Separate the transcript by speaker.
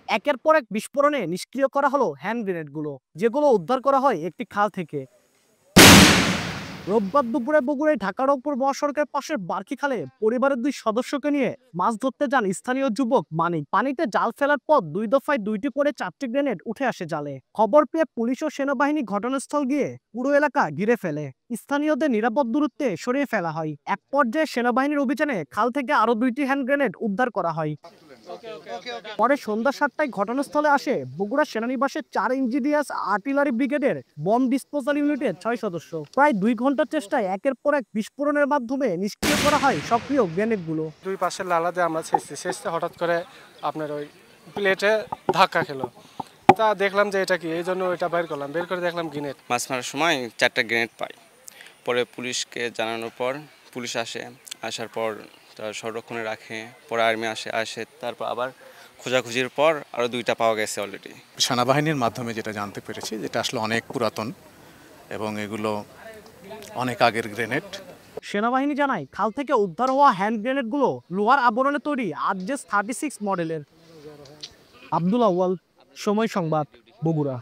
Speaker 1: একের পর এক বিস্ফোরণে নিষ্ক্রিয় করা হলো হ্যান্ড গ্রেনেডগুলো, যেগুলো উদ্ধার করা হয় একটি খাল থেকে। রোববার দুপুরে বগুড়ায় ঢাকা রংপুর মহাসড়কের পাশের বার্কি খালে পরিবারের 2 সদস্যকে নিয়ে মাছ ধরতে যান স্থানীয় যুবক মানিক। পানিতে জাল ফেলার পর 2 দফায় 2টি করে 4টি গ্রেনেড উঠে আসে জালে। খবর পেয়ে পুলিশ ও সেনাবাহিনী ঘটনাস্থল গিয়ে পুরো এলাকা ঘিরে ফেলে। স্থানীয়দের নিরাপদ দূরত্বে সরিয়ে ফেলা হয়। এক পর্যায়ে সেনাবাহিনীর অভিযানে খাল থেকে আরো 2টি হ্যান্ড গ্রেনেড উদ্ধার করা হয়। পরে সন্ধ্যা 7টায় ঘটনাস্থলে আসে বগুড়া সেনানিবাসের 4 ইঞ্জিনিয়ার্স আর্টিলারি ব্রিগেডের বম ডিসপোজাল ইউনিটের 6 সদস্য। প্রায় 2 ঘন্টার চেষ্টায় একের পর এক বিস্ফোরণের মাধ্যমে নিষ্ক্রিয় করা হয় সক্রিয় গ্রেনেডগুলো।
Speaker 2: দুই পাশের লালাতে আমরা শেষে হঠাৎ করে আপনার ওই প্লেটে ধাক্কা খেলো। তা দেখলাম যে এটা কি, এই জন্য ওইটা বের করলাম, বের করে দেখলাম গ্রেনেড।
Speaker 3: মাছ মারার সময় 4টা গ্রেনেড পাই। পরে পুলিশকে জানানোর পর পুলিশ আসার পর তার সংরক্ষণে রাখে। পরে আর্মি আসে তারপর আবার খোঁজাখুঁজির পর আরও 2টা পাওয়া গেছে অলরেডি।
Speaker 4: সেনাবাহিনীর মাধ্যমে যেটা জানতে পেরেছি, যেটা আসলে অনেক পুরাতন এবং এগুলো অনেক আগের গ্রেনেড।
Speaker 1: সেনাবাহিনী জানায় খাল থেকে উদ্ধার হওয়া হ্যান্ড গ্রেনেডগুলো লোহার আবরণে তৈরি আরজেস 36 মডেলের। আব্দুল আউয়াল, সময় সংবাদ, বগুড়া।